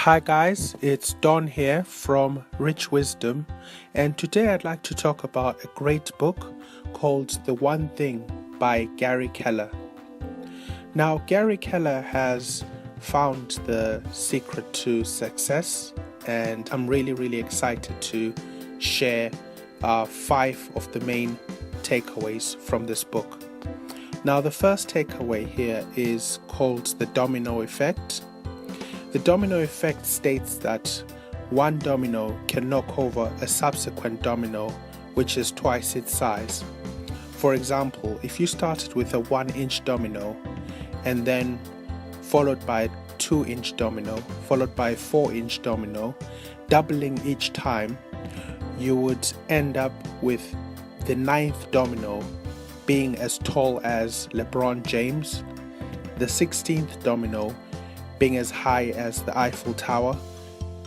Hi guys, it's Don here from RichWisdom, and today I'd like to talk about a great book called The One Thing by Gary Keller. Now, Gary Keller has found the secret to success, and I'm really excited to share 5 of the main takeaways from this book. Now, the first takeaway here is called the domino effect. The domino effect states that one domino can knock over a subsequent domino which is twice its size. For example, if you started with a 1-inch domino and then followed by a 2-inch domino, followed by a 4-inch domino, doubling each time, you would end up with the 9th domino being as tall as LeBron James, the 16th domino being as high as the Eiffel Tower,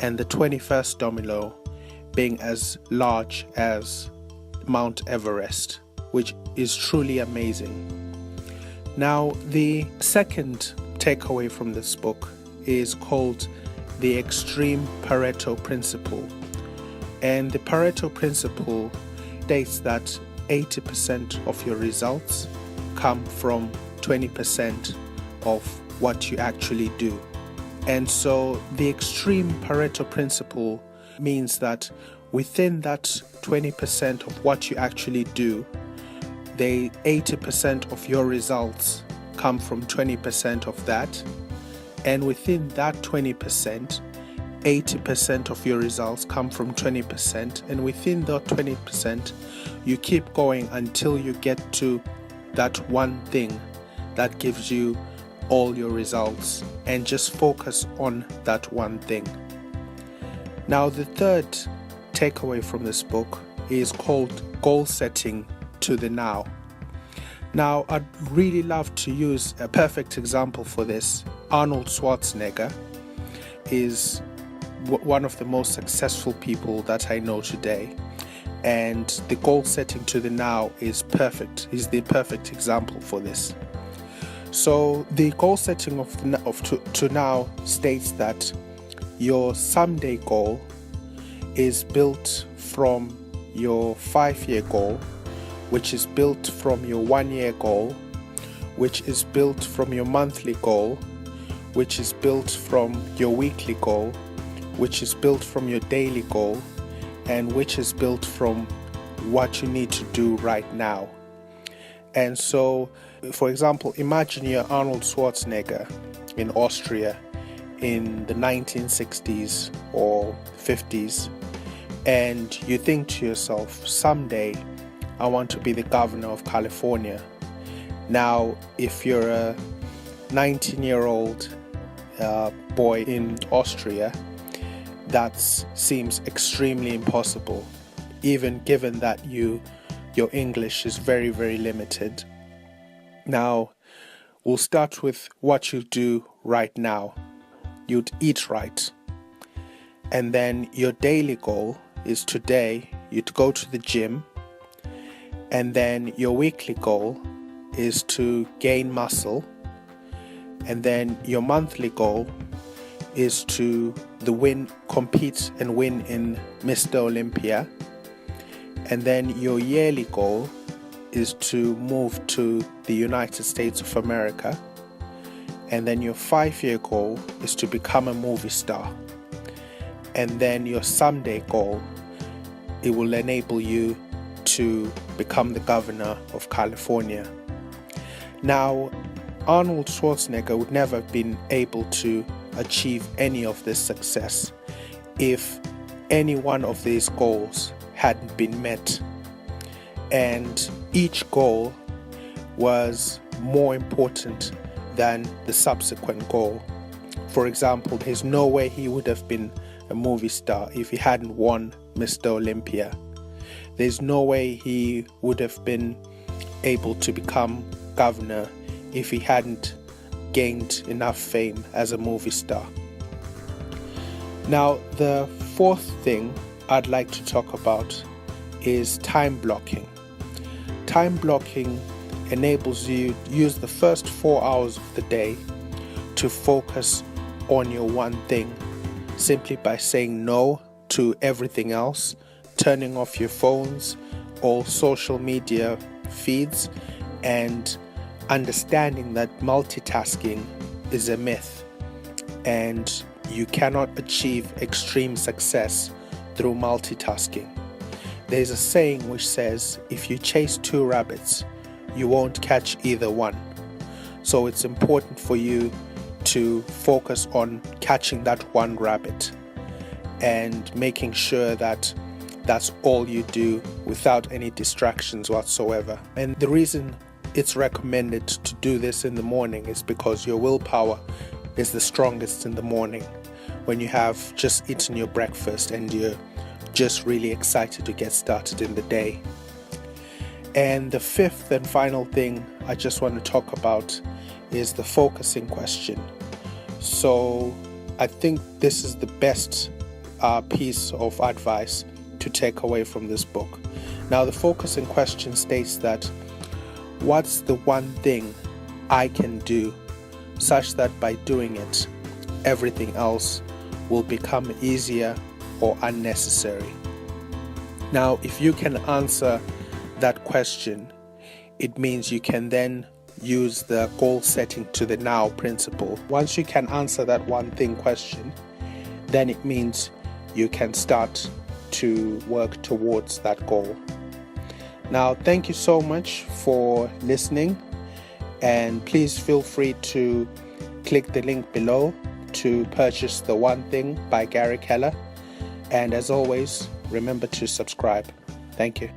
and the 21st domino being as large as Mount Everest, which is truly amazing. Now, the second takeaway from this book is called the extreme Pareto principle. And the Pareto principle states that 80% of your results come from 20% of what you actually do. And so the extreme Pareto principle means that within that 20% of what you actually do, the 80% of your results come from 20% of that. And within that 20%, 80% of your results come from 20%. And within that 20%, you keep going until you get to that one thing that gives you all your results, and just focus on that one thing. Now, the third takeaway from this book is called goal setting to the now. Now, I'd really love to use a perfect example for this. Arnold Schwarzenegger is one of the most successful people that I know today, and the goal setting to the now is perfect. He's the perfect example for this. So the goal setting to now states that your someday goal is built from your 5-year goal, which is built from your 1-year goal, which is built from your monthly goal, which is built from your weekly goal, which is built from your daily goal, and which is built from what you need to do right now. And so, for example, imagine you're Arnold Schwarzenegger in Austria in the 1960s or 50s, and you think to yourself, someday I want to be the governor of California. Now, if you're a 19-year-old boy in Austria, that seems extremely impossible, even given that your English is very limited. Now, we'll start with what you do right now. You'd eat right. And then your daily goal is today you'd go to the gym. And then your weekly goal is to gain muscle. And then your monthly goal is to compete and win in Mr. Olympia. And then your yearly goal is to move to the United States of America. And then your 5-year goal is to become a movie star. And then your someday goal, it will enable you to become the governor of California. Now, Arnold Schwarzenegger would never have been able to achieve any of this success if any one of these goals hadn't been met. And each goal was more important than the subsequent goal. For example, there's no way he would have been a movie star if he hadn't won Mr. Olympia. There's no way he would have been able to become governor if he hadn't gained enough fame as a movie star. Now, the fourth thing I'd like to talk about is time blocking. Time blocking enables you to use the first 4 hours of the day to focus on your one thing. simply by saying no to everything else, turning off your phones, all social media feeds, and understanding that multitasking is a myth and you cannot achieve extreme success through multitasking. There's a saying which says, if you chase two rabbits, you won't catch either one. So it's important for you to focus on catching that one rabbit and making sure that that's all you do without any distractions whatsoever. And the reason it's recommended to do this in the morning is because your willpower is the strongest in the morning when you have just eaten your breakfast and you're just really excited to get started in the day. And the fifth and final thing I just want to talk about is the focusing question. So I think this is the best piece of advice to take away from this book. Now, the focusing question states that, what's the one thing I can do such that by doing it, everything else will become easier or unnecessary? Now, if you can answer that question, it means you can then use the goal setting to the now principle. Once you can answer that one thing question, then it means you can start to work towards that goal. Now, thank you so much for listening, and please feel free to click the link below to purchase The One Thing by Gary Keller. And as always, remember to subscribe. Thank you.